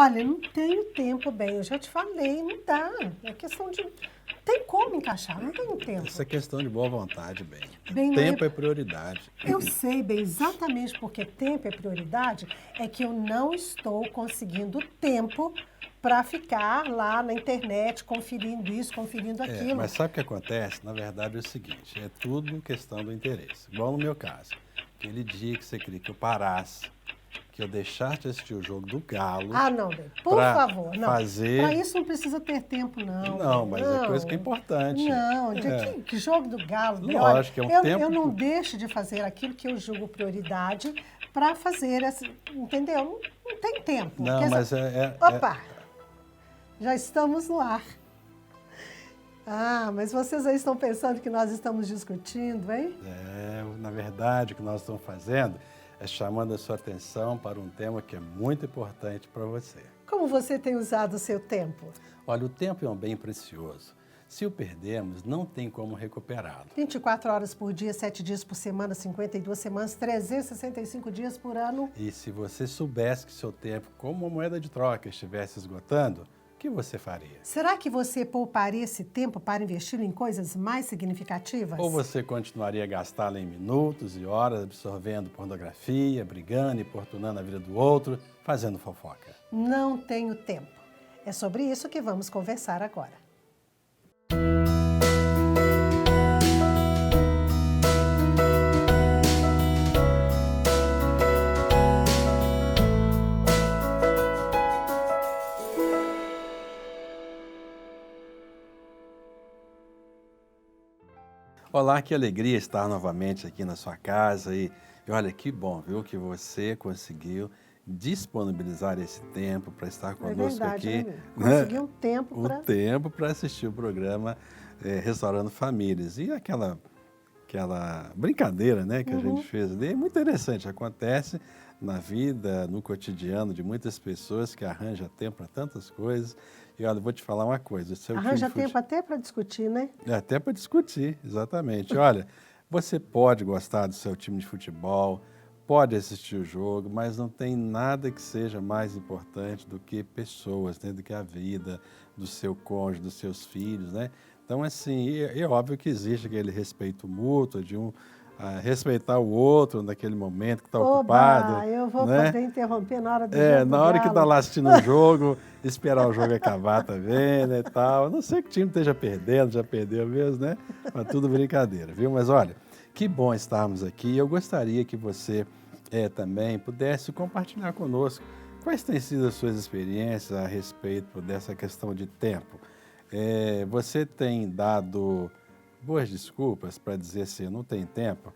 Olha, não tenho tempo, bem, eu já te falei, não dá. É questão de... Tem como encaixar, não tenho tempo. Essa é questão de boa vontade, bem. Bem, Tempo é prioridade. Eu sei, bem, exatamente porque tempo é prioridade, é que eu não estou conseguindo tempo para ficar lá na internet conferindo isso, conferindo aquilo. Mas sabe o que acontece? Na verdade é o seguinte, é tudo questão do interesse. Igual no meu caso, aquele dia que você queria que eu parasse, que eu deixasse de assistir o jogo do Galo. Ah, não, bem, por pra favor, não. fazer... Para isso não precisa ter tempo, não. Não, bem, mas é coisa que é importante. Não, que jogo do Galo, bem, Lógico, olha, é um tempo... Eu não deixo de fazer aquilo que eu julgo prioridade para fazer, entendeu? Não tem tempo. Não, mas Opa! Já estamos no ar. Ah, mas vocês aí estão pensando que nós estamos discutindo, hein? Na verdade, o que nós estamos fazendo é chamando a sua atenção para um tema que é muito importante para você. Como você tem usado o seu tempo? Olha, o tempo é um bem precioso. Se o perdermos, não tem como recuperá-lo. 24 horas por dia, 7 dias por semana, 52 semanas, 365 dias por ano. E se você soubesse que seu tempo, como uma moeda de troca, estivesse esgotando, o que você faria? Será que você pouparia esse tempo para investir em coisas mais significativas? Ou você continuaria a gastá-lo em minutos e horas absorvendo pornografia, brigando, importunando a vida do outro, fazendo fofoca? Não tenho tempo. É sobre isso que vamos conversar agora. Olá, que alegria estar novamente aqui na sua casa e olha que bom, viu, que você conseguiu disponibilizar esse tempo para estar conosco aqui. Conseguir um tempo para... tempo para assistir o programa Restaurando Famílias. E aquela brincadeira, né, que a gente fez ali, é muito interessante, acontece na vida, no cotidiano de muitas pessoas que arranjam tempo para tantas coisas. E olha, vou te falar uma coisa. Arranja tempo até para discutir, né? Até para discutir, exatamente. Olha, você pode gostar do seu time de futebol, pode assistir o jogo, mas não tem nada que seja mais importante do que pessoas, né? Do que a vida do seu cônjuge, dos seus filhos, né? Então, assim, é óbvio que existe aquele respeito mútuo de respeitar o outro naquele momento que está ocupado. Eu vou né? poder interromper na hora do jogo. Na hora que está lá assistindo o jogo, esperar o jogo acabar também, né, tal. A não ser que o time esteja perdendo, já perdeu mesmo, né? Mas tudo brincadeira, viu? Mas olha, que bom estarmos aqui. Eu gostaria que você também pudesse compartilhar conosco quais têm sido as suas experiências a respeito dessa questão de tempo. Você tem dado boas desculpas para dizer assim, não tem tempo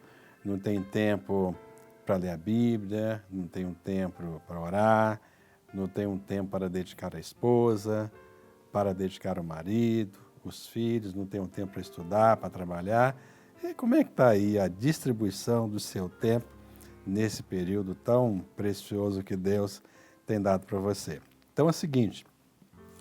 para ler a Bíblia, não tenho tempo para orar, não tenho tempo para dedicar à esposa, para dedicar ao marido, os filhos, não tenho tempo para estudar, para trabalhar. E como é que está aí a distribuição do seu tempo nesse período tão precioso que Deus tem dado para você? Então é o seguinte,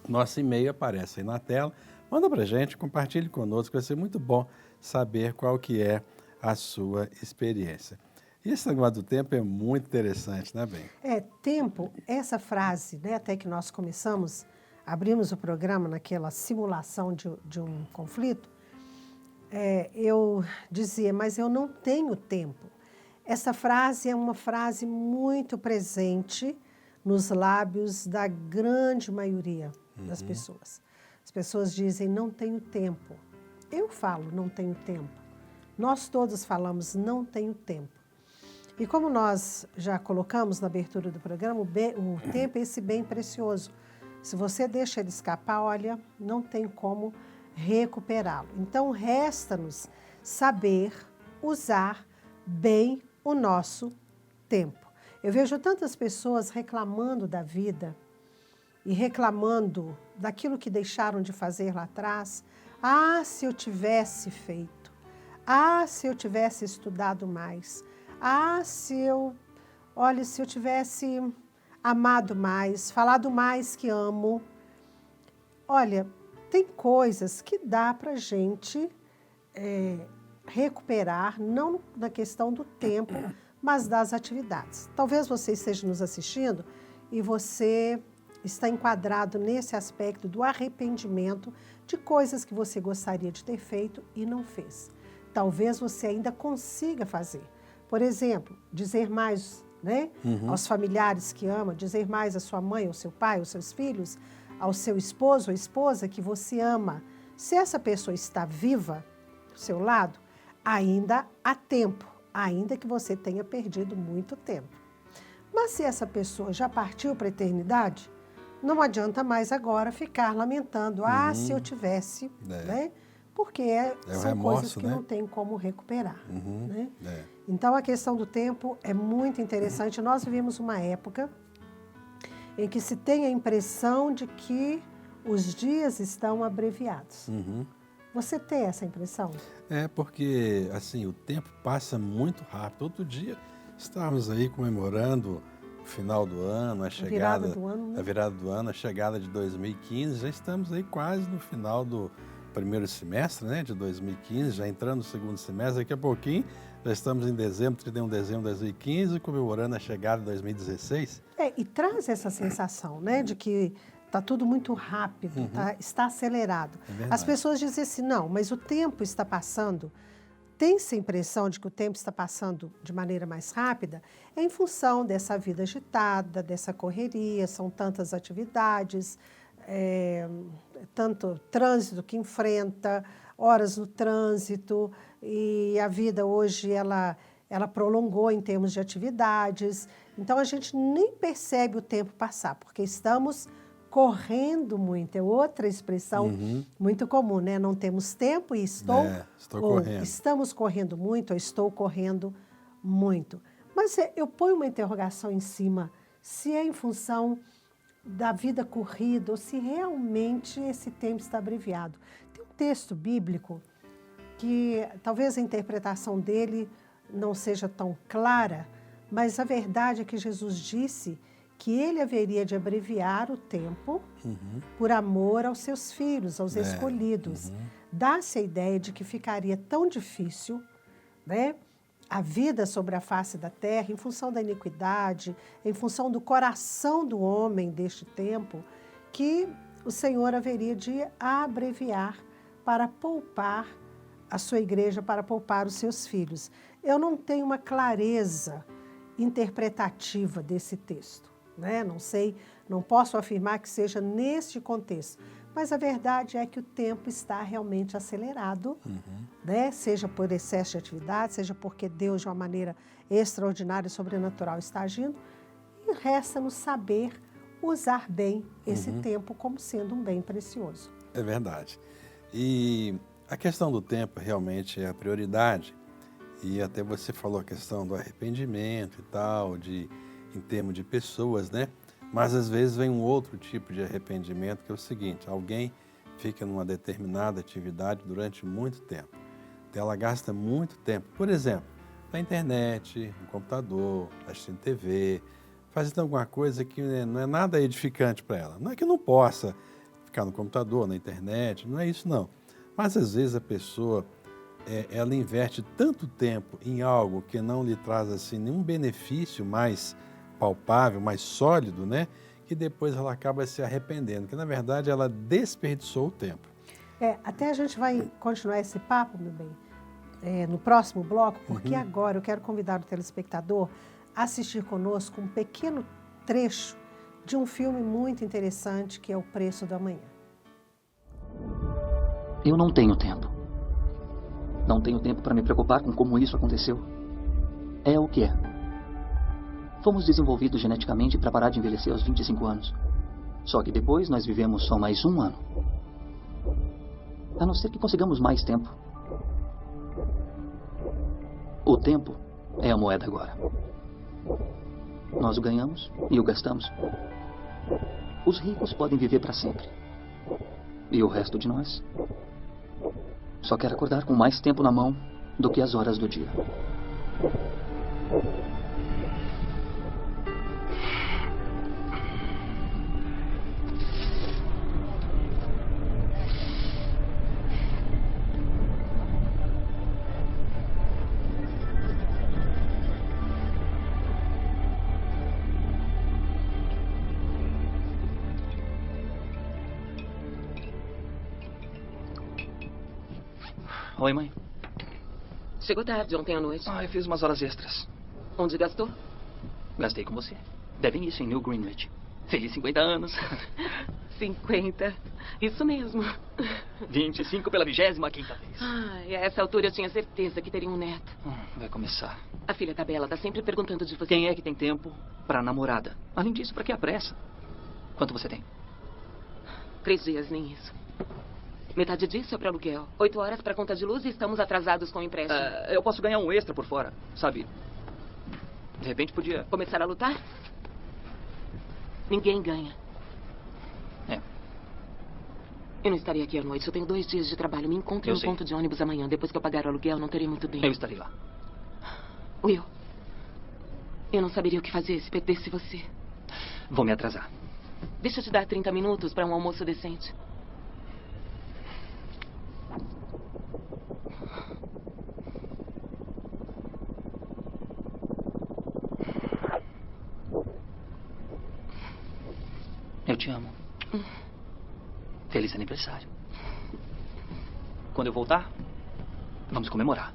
nosso e-mail aparece aí na tela, manda para a gente, compartilhe conosco, vai ser muito bom saber qual que é a sua experiência. E esse negócio do tempo é muito interessante, né, Bem? Tempo, essa frase, né, até que nós começamos, abrimos o programa naquela simulação de um conflito, eu dizia, mas eu não tenho tempo. Essa frase é uma frase muito presente nos lábios da grande maioria das pessoas. As pessoas dizem, não tenho tempo. Eu falo, não tenho tempo. Nós todos falamos, não tenho tempo. E como nós já colocamos na abertura do programa, o tempo é esse bem precioso. Se você deixa ele escapar, olha, não tem como recuperá-lo. Então, resta-nos saber usar bem o nosso tempo. Eu vejo tantas pessoas reclamando da vida e reclamando daquilo que deixaram de fazer lá atrás. Ah, se eu tivesse feito. Ah, se eu tivesse estudado mais. Ah, se eu tivesse amado mais, falado mais que amo. Olha, tem coisas que dá para a gente recuperar, não na questão do tempo, mas das atividades. Talvez você esteja nos assistindo e você está enquadrado nesse aspecto do arrependimento de coisas que você gostaria de ter feito e não fez. Talvez você ainda consiga fazer. Por exemplo, dizer mais, né, aos familiares que ama, dizer mais à sua mãe, ao seu pai, aos seus filhos, ao seu esposo ou esposa que você ama. Se essa pessoa está viva do seu lado, ainda há tempo, ainda que você tenha perdido muito tempo. Mas se essa pessoa já partiu para a eternidade, não adianta mais agora ficar lamentando, se eu tivesse, né? Porque são remorso, coisas que né? não tem como recuperar. Né? Então, a questão do tempo é muito interessante. Nós vivemos uma época em que se tem a impressão de que os dias estão abreviados. Você tem essa impressão? É porque, assim, o tempo passa muito rápido. Outro dia estávamos aí comemorando o final do ano, a chegada... virada do ano, né? A virada do ano, a chegada de 2015. Já estamos aí quase no final do primeiro semestre, né, de 2015, já entrando no segundo semestre. Daqui a pouquinho, já estamos em dezembro, 31 de dezembro de 2015, comemorando a chegada de 2016. E traz essa sensação, né, de que está tudo muito rápido, está acelerado. As pessoas dizem assim, não, mas o tempo está passando. Tem-se a impressão de que o tempo está passando de maneira mais rápida em função dessa vida agitada, dessa correria, são tantas atividades, tanto trânsito que enfrenta, horas no trânsito, e a vida hoje ela prolongou em termos de atividades. Então, a gente nem percebe o tempo passar, porque estamos correndo muito. É outra expressão muito comum, né? Não temos tempo e estou correndo. Estamos correndo muito ou estou correndo muito. Mas eu ponho uma interrogação em cima, se é em função da vida corrida ou se realmente esse tempo está abreviado. Tem um texto bíblico que talvez a interpretação dele não seja tão clara, mas a verdade é que Jesus disse que ele haveria de abreviar o tempo por amor aos seus filhos, aos escolhidos. Dá-se a ideia de que ficaria tão difícil, né, a vida sobre a face da terra, em função da iniquidade, em função do coração do homem deste tempo, que o Senhor haveria de abreviar para poupar a sua igreja, para poupar os seus filhos. Eu não tenho uma clareza interpretativa desse texto, né? Não sei, não posso afirmar que seja neste contexto, mas a verdade é que o tempo está realmente acelerado, né? Seja por excesso de atividade, seja porque Deus, de uma maneira extraordinária e sobrenatural, está agindo, e resta-nos saber usar bem esse tempo como sendo um bem precioso. É verdade. E a questão do tempo realmente é a prioridade, e até você falou a questão do arrependimento e tal, em termos de pessoas, né? Mas às vezes vem um outro tipo de arrependimento, que é o seguinte: alguém fica numa determinada atividade durante muito tempo. Então ela gasta muito tempo, por exemplo, na internet, no computador, assistindo TV, fazendo alguma coisa que não é nada edificante para ela. Não é que não possa ficar no computador, na internet, não é isso não. Mas às vezes a pessoa, ela investe tanto tempo em algo que não lhe traz assim nenhum benefício mais palpável, mais sólido, né? Que depois ela acaba se arrependendo, que na verdade ela desperdiçou o tempo. Até a gente vai continuar esse papo, meu bem, no próximo bloco, porque agora eu quero convidar o telespectador a assistir conosco um pequeno trecho de um filme muito interessante, que é O Preço do Amanhã. Eu não tenho tempo. Não tenho tempo para me preocupar com como isso aconteceu. É o que é. Fomos desenvolvidos geneticamente para parar de envelhecer aos 25 anos. Só que depois nós vivemos só mais um ano. A não ser que consigamos mais tempo. O tempo é a moeda agora. Nós o ganhamos e o gastamos. Os ricos podem viver para sempre. E o resto de nós só quer acordar com mais tempo na mão do que as horas do dia. Oi, mãe. Chegou tarde ontem à noite. Eu fiz umas horas extras. Onde gastou? Gastei com você. Devem isso em New Greenwich. Feliz 50 anos. 50. Isso mesmo. 25 pela 25ª vez. Ai, a essa altura eu tinha certeza que teria um neto. Vai começar. A filha da Bela tá sempre perguntando de você. Quem é que tem tempo pra namorada? Além disso, pra que a pressa? Quanto você tem? 3 dias, nem isso. Metade disso é para aluguel. 8 horas para conta de luz e estamos atrasados com o empréstimo. Eu posso ganhar um extra por fora, sabe? De repente podia... Começar a lutar? Ninguém ganha. Eu não estaria aqui à noite. Eu tenho 2 dias de trabalho. Me encontre no ponto de ônibus amanhã. Depois que eu pagar o aluguel, não terei muito bem. Eu estarei lá. Will, eu não saberia o que fazer se perdesse você. Vou me atrasar. Deixa eu te dar 30 minutos para um almoço decente. Eu te amo. Feliz aniversário. Quando eu voltar, vamos comemorar.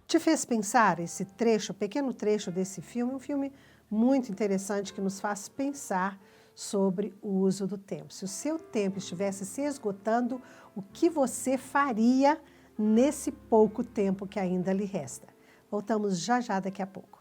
Te fez pensar esse trecho, pequeno trecho desse filme, um filme muito interessante que nos faz pensar sobre o uso do tempo. Se o seu tempo estivesse se esgotando, o que você faria nesse pouco tempo que ainda lhe resta? Voltamos já já daqui a pouco.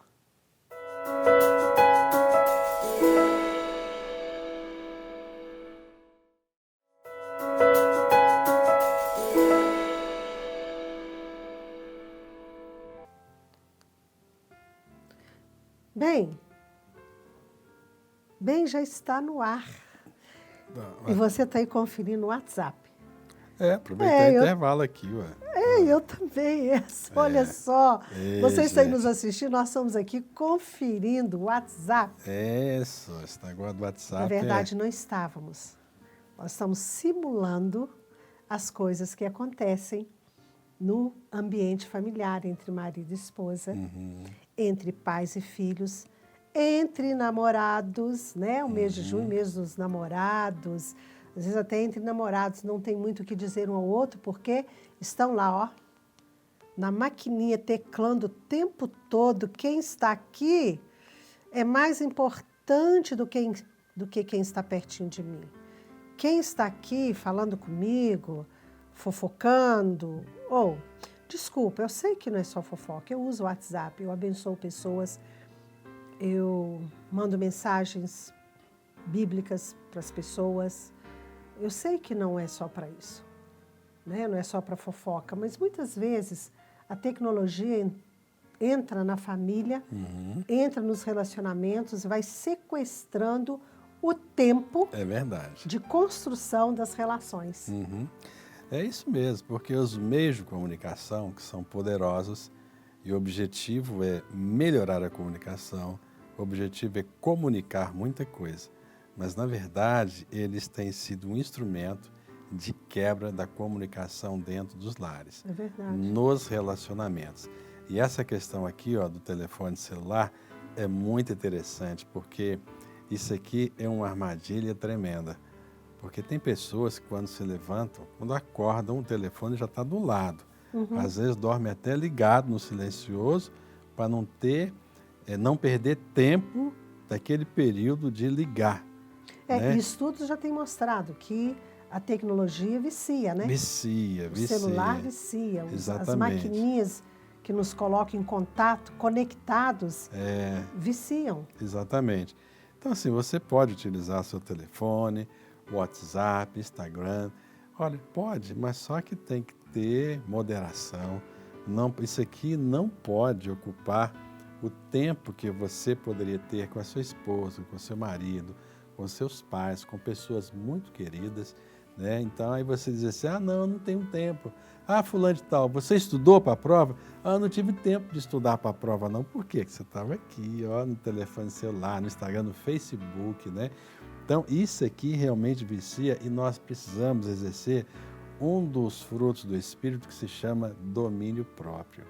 Bem, já está no ar. E você está aí conferindo o WhatsApp. Aproveitei o intervalo aqui, ué. Eu também. Olha só, vocês estão aí nos assistindo, nós estamos aqui conferindo o WhatsApp. Esse negócio do WhatsApp. Na verdade, não estávamos. Nós estamos simulando as coisas que acontecem no ambiente familiar, entre marido e esposa, entre pais e filhos, entre namorados, né? O mês de junho, mês dos namorados. Às vezes até entre namorados não tem muito o que dizer um ao outro, porque estão lá, ó, na maquininha, teclando o tempo todo. Quem está aqui é mais importante do que quem está pertinho de mim. Quem está aqui falando comigo, fofocando, desculpa, eu sei que não é só fofoca, eu uso o WhatsApp, eu abençoo pessoas, eu mando mensagens bíblicas para as pessoas. Eu sei que não é só para isso, né? Não é só para fofoca, mas muitas vezes a tecnologia entra na família, entra nos relacionamentos e vai sequestrando o tempo de construção das relações. É isso mesmo, porque os meios de comunicação, que são poderosos, e o objetivo é melhorar a comunicação, o objetivo é comunicar muita coisa. Mas, na verdade, eles têm sido um instrumento de quebra da comunicação dentro dos lares, nos relacionamentos. E essa questão aqui, do telefone celular é muito interessante, porque isso aqui é uma armadilha tremenda. Porque tem pessoas que, quando se levantam, quando acordam, o telefone já está do lado. Às vezes dorme até ligado no silencioso para não perder tempo daquele período de ligar. E estudos já têm mostrado que a tecnologia vicia, né? Vicia. O celular vicia. Exatamente. As maquininhas que nos colocam em contato, conectados, viciam. Exatamente. Então, assim, você pode utilizar seu telefone, WhatsApp, Instagram. Olha, pode, mas só que tem que ter moderação. Isso aqui não pode ocupar o tempo que você poderia ter com a sua esposa, com o seu marido, com seus pais, com pessoas muito queridas, né? Então, aí você diz assim, não, eu não tenho tempo. Fulano de tal, você estudou para a prova? Eu não tive tempo de estudar para a prova, não. Por quê? Porque você estava aqui, no telefone celular, no Instagram, no Facebook, né? Então, isso aqui realmente vicia e nós precisamos exercer um dos frutos do Espírito que se chama domínio próprio.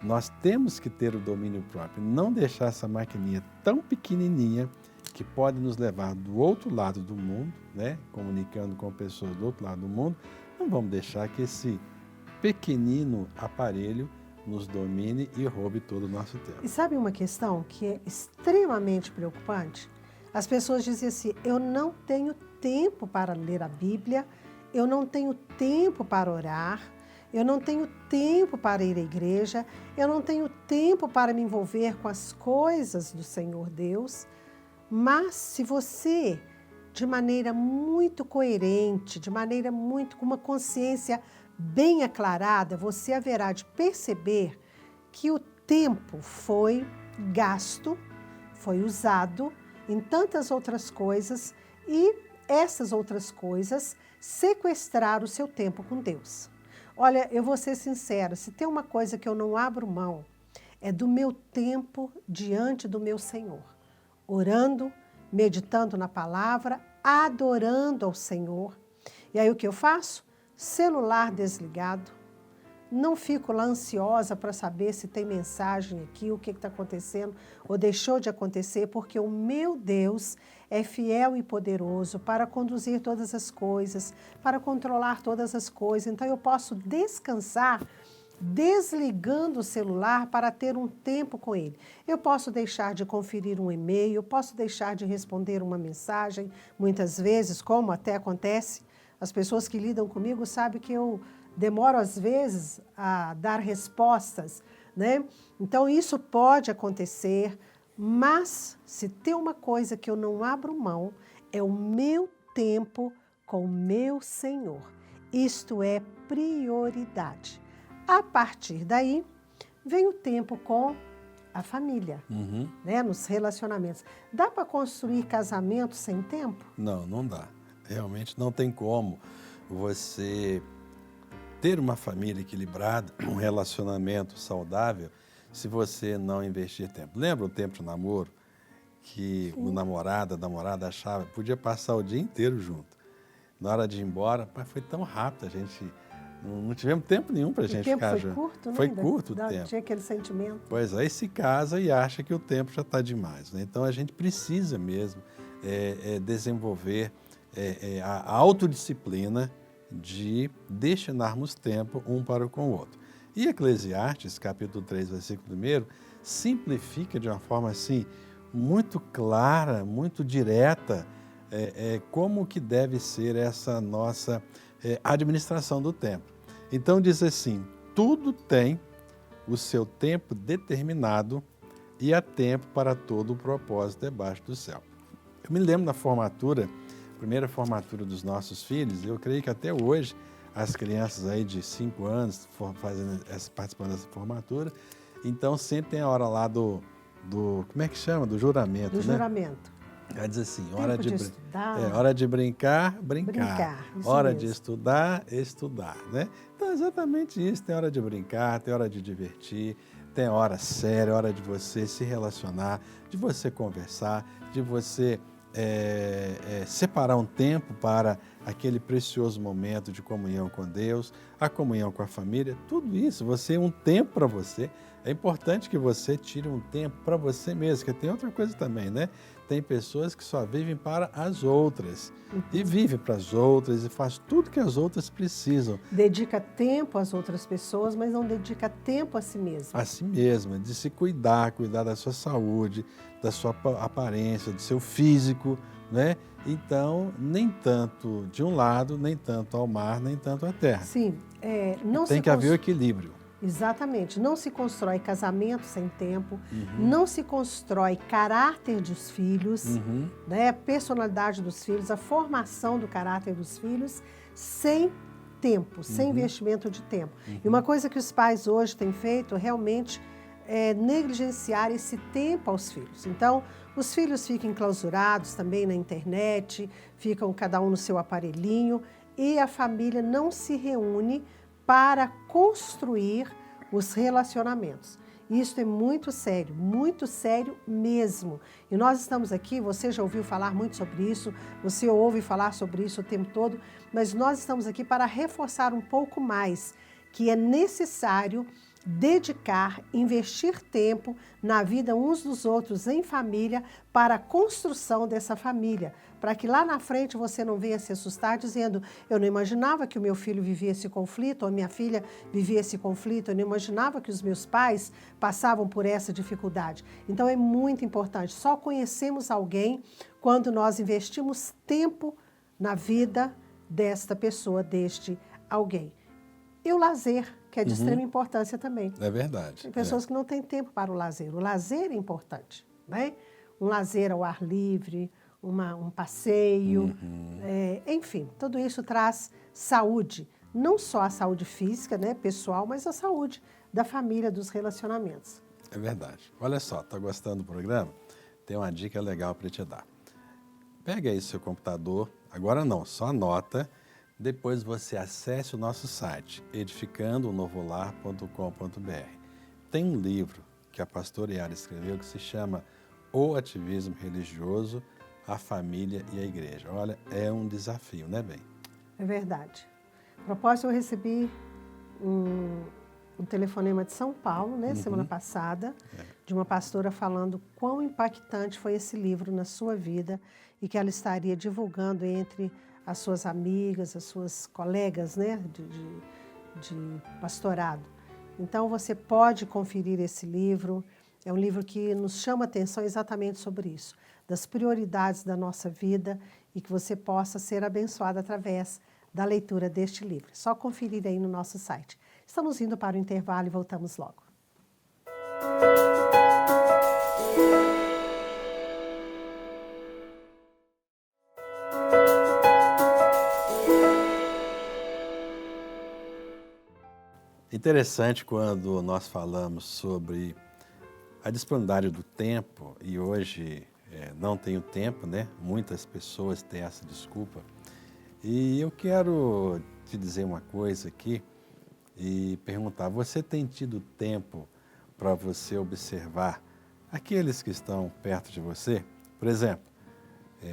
Nós temos que ter o domínio próprio, não deixar essa maquininha tão pequenininha que pode nos levar do outro lado do mundo, né? Comunicando com pessoas do outro lado do mundo, Não vamos deixar que esse pequenino aparelho nos domine e roube todo o nosso tempo. E sabe uma questão que é extremamente preocupante? As pessoas dizem assim, eu não tenho tempo para ler a Bíblia, eu não tenho tempo para orar, eu não tenho tempo para ir à igreja, eu não tenho tempo para me envolver com as coisas do Senhor Deus. Mas se você, de maneira muito coerente, de maneira muito com uma consciência bem aclarada, você haverá de perceber que o tempo foi gasto, foi usado em tantas outras coisas e essas outras coisas sequestraram o seu tempo com Deus. Olha, eu vou ser sincera, se tem uma coisa que eu não abro mão, é do meu tempo diante do meu Senhor, orando, meditando na palavra, adorando ao Senhor. E aí o que eu faço? Celular desligado, não fico lá ansiosa para saber se tem mensagem aqui, o que está acontecendo ou deixou de acontecer, porque o meu Deus é fiel e poderoso para conduzir todas as coisas, para controlar todas as coisas. Então eu posso descansar desligando o celular para ter um tempo com ele. Eu posso deixar de conferir um e-mail, eu posso deixar de responder uma mensagem, muitas vezes, como até acontece. As pessoas que lidam comigo sabem que eu demoro, às vezes, a dar respostas, né? Então, isso pode acontecer, mas se tem uma coisa que eu não abro mão, é o meu tempo com o meu Senhor. Isto é prioridade. A partir daí, vem o tempo com a família, né? Nos relacionamentos. Dá para construir casamento sem tempo? Não, não dá. Realmente não tem como você ter uma família equilibrada, um relacionamento saudável, se você não investir tempo. Lembra o tempo de namoro? Que o namorado, a namorada achava, podia passar o dia inteiro junto. Na hora de ir embora, mas foi tão rápido, a gente não tivemos tempo nenhum para a gente ficar junto. Foi curto, né? Foi curto o tempo. Tinha aquele sentimento. Pois aí se casa e acha que o tempo já está demais, né? Então a gente precisa mesmo desenvolver a autodisciplina de destinarmos tempo um para com o outro. E Eclesiastes, capítulo 3, versículo 1, simplifica de uma forma assim, muito clara, muito direta, como que deve ser essa nossa administração do tempo. Então diz assim, tudo tem o seu tempo determinado e há tempo para todo o propósito debaixo do céu. Eu me lembro da formatura, primeira formatura dos nossos filhos, eu creio que até hoje as crianças aí de 5 anos participando dessa formatura, então sempre tem a hora lá do como é que chama? Do juramento, né? Do juramento. Ela diz assim, hora de brincar. Hora mesmo. de estudar, né? Então é exatamente isso, tem hora de brincar, tem hora de divertir, tem hora séria, hora de você se relacionar, de você conversar, de você separar um tempo para aquele precioso momento de comunhão com Deus, a comunhão com a família, tudo isso, um tempo para você. É importante que você tire um tempo para você mesmo, porque tem outra coisa também, né? Tem pessoas que só vivem para as outras, e vivem para as outras, e faz tudo que as outras precisam. Dedica tempo às outras pessoas, mas não dedica tempo a si mesmo. A si mesma, de se cuidar da sua saúde, da sua aparência, do seu físico, né? Então, nem tanto de um lado, nem tanto ao mar, nem tanto à terra. Sim. Tem que haver o equilíbrio. Exatamente. Não se constrói casamento sem tempo, não se constrói caráter dos filhos, né? A personalidade dos filhos, a formação do caráter dos filhos sem tempo, sem investimento de tempo. E uma coisa que os pais hoje têm feito realmente é negligenciar esse tempo aos filhos. Então, os filhos ficam enclausurados também na internet, ficam cada um no seu aparelhinho e a família não se reúne para construir os relacionamentos. Isso é muito sério mesmo. E nós estamos aqui, você já ouviu falar muito sobre isso, você ouve falar sobre isso o tempo todo, mas nós estamos aqui para reforçar um pouco mais que é necessário dedicar, investir tempo na vida uns dos outros em família para a construção dessa família, para que lá na frente você não venha se assustar dizendo eu não imaginava que o meu filho vivia esse conflito, ou a minha filha vivia esse conflito, eu não imaginava que os meus pais passavam por essa dificuldade. Então é muito importante, só conhecemos alguém quando nós investimos tempo na vida desta pessoa, deste alguém. E o lazer, que é de extrema importância também. É verdade. Tem pessoas que não têm tempo para o lazer. O lazer é importante, né? Um lazer ao ar livre, um passeio, enfim, tudo isso traz saúde. Não só a saúde física, né, pessoal, mas a saúde da família, dos relacionamentos. É verdade. Olha só, tá gostando do programa? Tem uma dica legal para te dar. Pega aí seu computador, agora não, só anota. Depois você acesse o nosso site, edificandoonovolar.com.br. Tem um livro que a pastora Yara escreveu que se chama O Ativismo Religioso, a Família e a Igreja. Olha, é um desafio, né, bem? É verdade. A propósito, eu recebi um telefonema de São Paulo, né, semana passada, de uma pastora falando quão impactante foi esse livro na sua vida e que ela estaria divulgando entre as suas amigas, as suas colegas, né, de pastorado. Então, você pode conferir esse livro. É um livro que nos chama atenção exatamente sobre isso, das prioridades da nossa vida e que você possa ser abençoado através da leitura deste livro. É só conferir aí no nosso site. Estamos indo para o intervalo e voltamos logo. Interessante quando nós falamos sobre a disponibilidade do tempo, e hoje não tenho tempo, né? Muitas pessoas têm essa desculpa. E eu quero te dizer uma coisa aqui e perguntar, você tem tido tempo para você observar aqueles que estão perto de você? Por exemplo,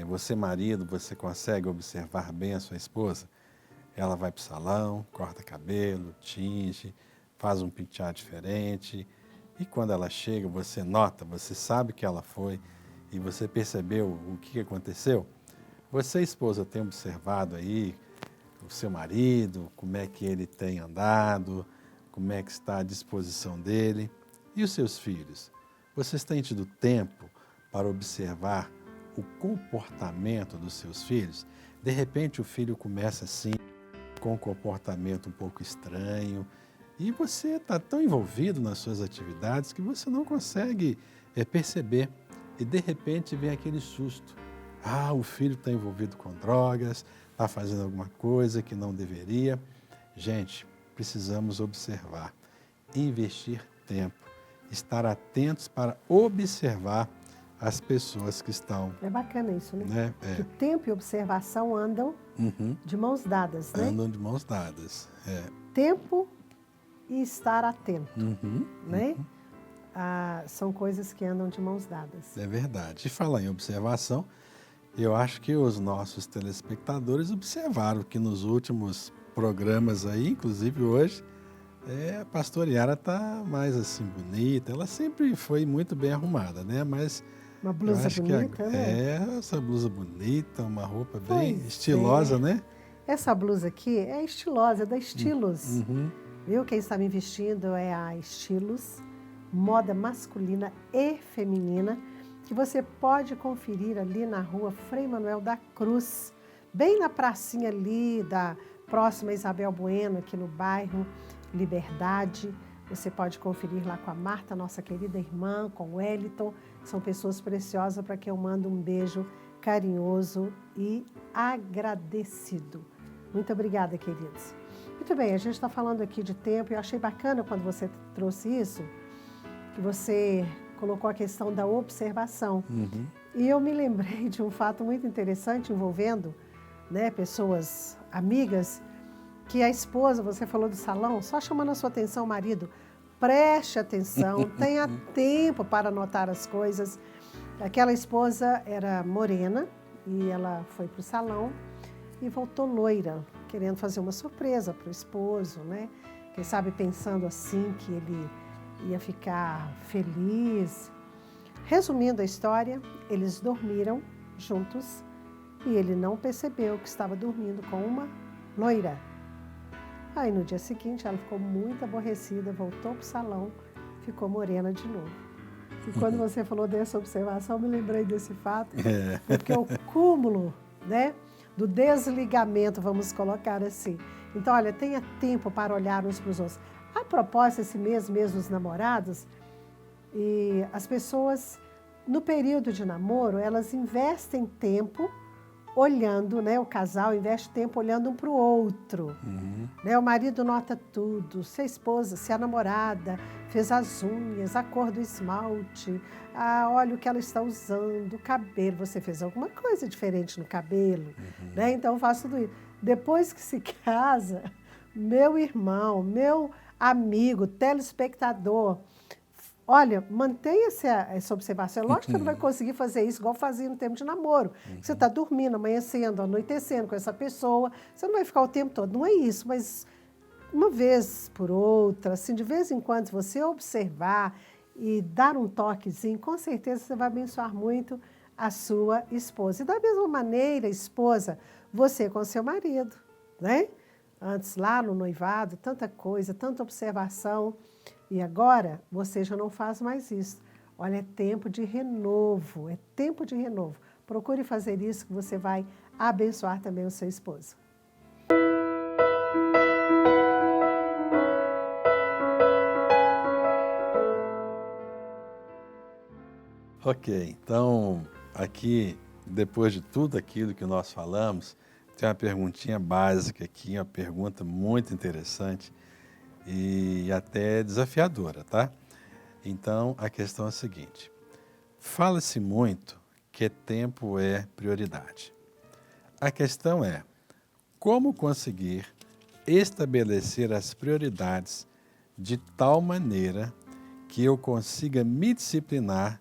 você marido, você consegue observar bem a sua esposa? Ela vai para o salão, corta cabelo, tinge, faz um penteado diferente. E quando ela chega, você nota, você sabe que ela foi e você percebeu o que aconteceu? Você, esposa, tem observado aí o seu marido, como é que ele tem andado, como é que está a disposição dele? E os seus filhos? Vocês têm tido tempo para observar o comportamento dos seus filhos? De repente o filho começa assim, com um comportamento um pouco estranho, e você está tão envolvido nas suas atividades que você não consegue perceber. E de repente vem aquele susto. Ah, o filho está envolvido com drogas, está fazendo alguma coisa que não deveria. Gente, precisamos observar, investir tempo, estar atentos para observar as pessoas que estão... É bacana isso, né? Que tempo e observação andam de mãos dadas, né? Andam de mãos dadas. Tempo e estar atento, né? São coisas que andam de mãos dadas. É verdade. E falar em observação, eu acho que os nossos telespectadores observaram que nos últimos programas aí, inclusive hoje, a pastora Yara está mais assim bonita. Ela sempre foi muito bem arrumada, né? Mas uma blusa bonita, né? Essa blusa bonita, uma roupa bem estilosa, né? Essa blusa aqui é estilosa, é da Estilos. Viu? Quem está me vestindo é a Estilos, moda masculina e feminina, que você pode conferir ali na rua Frei Manuel da Cruz, bem na pracinha ali da próxima Isabel Bueno, aqui no bairro Liberdade. Você pode conferir lá com a Marta, nossa querida irmã, com o Wellington. São pessoas preciosas para que eu mando um beijo carinhoso e agradecido. Muito obrigada, queridos. Muito bem, a gente está falando aqui de tempo e eu achei bacana quando você trouxe isso, que você colocou a questão da observação. E eu me lembrei de um fato muito interessante envolvendo, né, pessoas amigas, que a esposa, você falou do salão, só chamando a sua atenção, marido, preste atenção, tenha tempo para anotar as coisas. Aquela esposa era morena e ela foi para o salão e voltou loira, querendo fazer uma surpresa para o esposo, né? quem sabe pensando assim que ele ia ficar feliz. Resumindo a história, eles dormiram juntos e ele não percebeu que estava dormindo com uma loira. Aí no dia seguinte ela ficou muito aborrecida, voltou para o salão, ficou morena de novo. E quando você falou dessa observação, me lembrei desse fato, porque o cúmulo, né, do desligamento, vamos colocar assim. Então, olha, tenha tempo para olhar uns para os outros. A propósito, esse mês mesmo dos namorados, e as pessoas, no período de namoro, elas investem tempo olhando, né? O casal investe tempo olhando um para o outro. Né? O marido nota tudo, se a esposa, se a namorada fez as unhas, a cor do esmalte, olha o que ela está usando, o cabelo, você fez alguma coisa diferente no cabelo, né? Então eu faço tudo isso. Depois que se casa, meu irmão, meu amigo, telespectador, olha, mantenha essa observação. Lógico que você não vai conseguir fazer isso igual fazia no tempo de namoro. Você está dormindo, amanhecendo, anoitecendo com essa pessoa, você não vai ficar o tempo todo. Não é isso, mas uma vez por outra, assim, de vez em quando, se você observar e dar um toquezinho, com certeza você vai abençoar muito a sua esposa. E da mesma maneira, esposa, você com seu marido, né? Antes, lá no noivado, tanta coisa, tanta observação. E agora, você já não faz mais isso. Olha, é tempo de renovo, é tempo de renovo. Procure fazer isso que você vai abençoar também o seu esposo. Ok, então aqui, depois de tudo aquilo que nós falamos, tem uma perguntinha básica aqui, uma pergunta muito interessante e até desafiadora, tá? Então, a questão é a seguinte: fala-se muito que tempo é prioridade. A questão é, como conseguir estabelecer as prioridades de tal maneira que eu consiga me disciplinar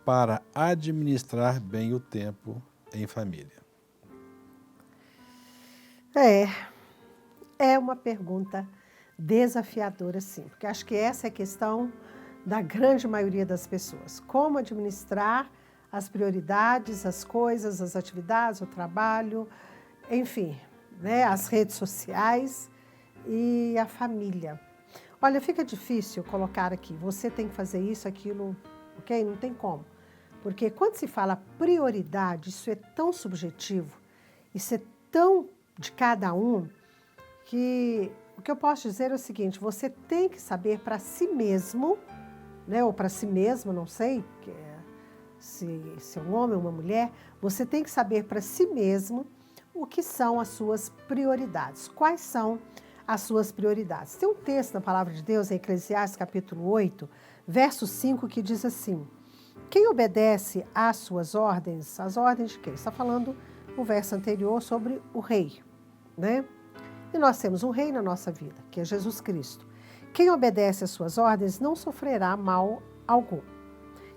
para administrar bem o tempo em família? É uma pergunta desafiadora, sim, porque acho que essa é a questão da grande maioria das pessoas. Como administrar as prioridades, as coisas, as atividades, o trabalho, enfim, né, as redes sociais e a família. Olha, fica difícil colocar aqui, você tem que fazer isso, aquilo, ok? Não tem como. Porque quando se fala prioridade, isso é tão subjetivo, isso é tão de cada um, que o que eu posso dizer é o seguinte: você tem que saber para si mesmo, né, ou para si mesma, não sei, se é um homem ou uma mulher, você tem que saber para si mesmo o que são as suas prioridades. Quais são as suas prioridades? Tem um texto na Palavra de Deus, em Eclesiastes capítulo 8, verso 5, que diz assim: quem obedece às suas ordens, as ordens de quem? Está falando o verso anterior sobre o rei, né? E nós temos um rei na nossa vida, que é Jesus Cristo. Quem obedece às suas ordens não sofrerá mal algum.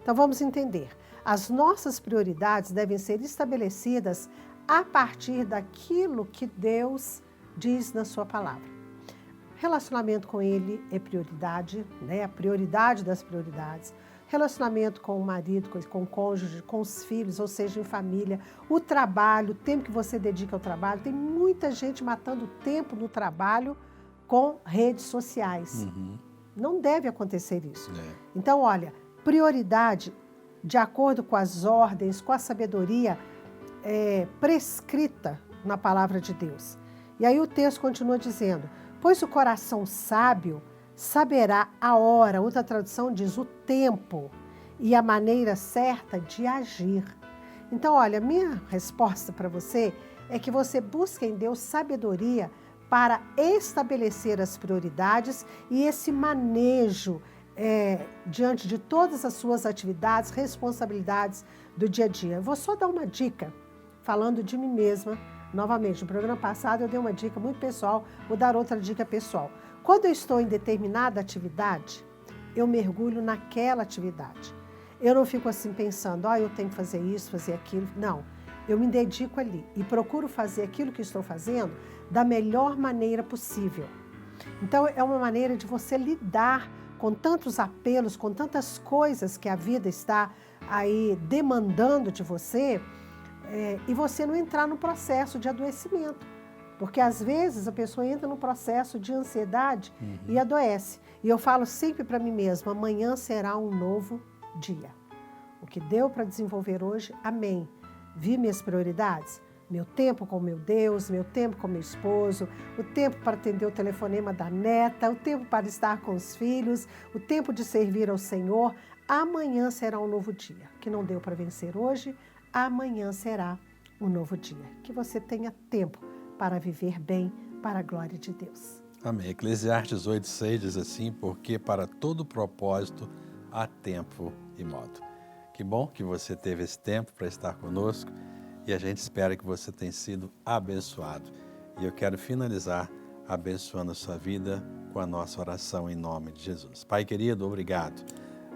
Então vamos entender. As nossas prioridades devem ser estabelecidas a partir daquilo que Deus diz na sua palavra. Relacionamento com Ele é prioridade, né? A prioridade das prioridades. Relacionamento com o marido, com o cônjuge, com os filhos, ou seja, em família, o trabalho, o tempo que você dedica ao trabalho. Tem muita gente matando tempo no trabalho com redes sociais. Não deve acontecer isso. Então, olha, prioridade, de acordo com as ordens, com a sabedoria prescrita na palavra de Deus. E aí o texto continua dizendo: pois o coração sábio saberá a hora, outra tradução diz o tempo e a maneira certa de agir. Então, olha, minha resposta para você é que você busque em Deus sabedoria para estabelecer as prioridades e esse manejo diante de todas as suas atividades, responsabilidades do dia a dia. Eu vou só dar uma dica, falando de mim mesma. Novamente, no programa passado eu dei uma dica muito pessoal, vou dar outra dica pessoal. Quando eu estou em determinada atividade, eu mergulho naquela atividade. Eu não fico assim pensando, eu tenho que fazer isso, fazer aquilo. Não, eu me dedico ali e procuro fazer aquilo que estou fazendo da melhor maneira possível. Então, é uma maneira de você lidar com tantos apelos, com tantas coisas que a vida está aí demandando de você, e você não entrar no processo de adoecimento. Porque, às vezes, a pessoa entra no processo de ansiedade e adoece. E eu falo sempre para mim mesma, amanhã será um novo dia. O que deu para desenvolver hoje, amém. Vi minhas prioridades? Meu tempo com meu Deus, meu tempo com meu esposo, o tempo para atender o telefonema da neta, o tempo para estar com os filhos, o tempo de servir ao Senhor. Amanhã será um novo dia. O que não deu para vencer hoje, amanhã será um novo dia. Que você tenha tempo para viver bem, para a glória de Deus. Amém. Eclesiastes 8:6 diz assim, porque para todo propósito há tempo e modo. Que bom que você teve esse tempo para estar conosco e a gente espera que você tenha sido abençoado. E eu quero finalizar abençoando a sua vida com a nossa oração em nome de Jesus. Pai querido, obrigado.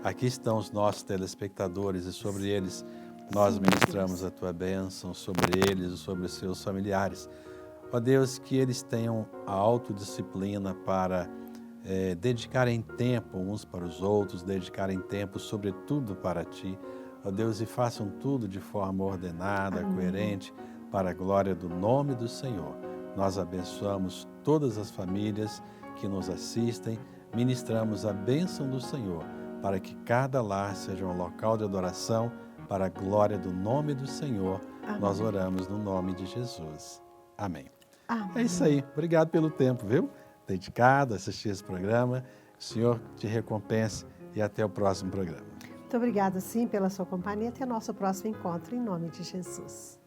Aqui estão os nossos telespectadores e sobre eles nós ministramos a tua bênção, sobre eles e sobre os seus familiares. Ó Deus, que eles tenham a autodisciplina para dedicarem tempo uns para os outros, dedicarem tempo sobretudo para Ti. Ó Deus, e façam tudo de forma ordenada, coerente, para a glória do nome do Senhor. Nós abençoamos todas as famílias que nos assistem, ministramos a bênção do Senhor, para que cada lar seja um local de adoração para a glória do nome do Senhor. Amém. Nós oramos no nome de Jesus. Amém. Amém. É isso aí. Obrigado pelo tempo, viu? Dedicado a assistir esse programa. O Senhor te recompense e até o próximo programa. Muito obrigada, sim, pela sua companhia. Até o nosso próximo encontro, em nome de Jesus.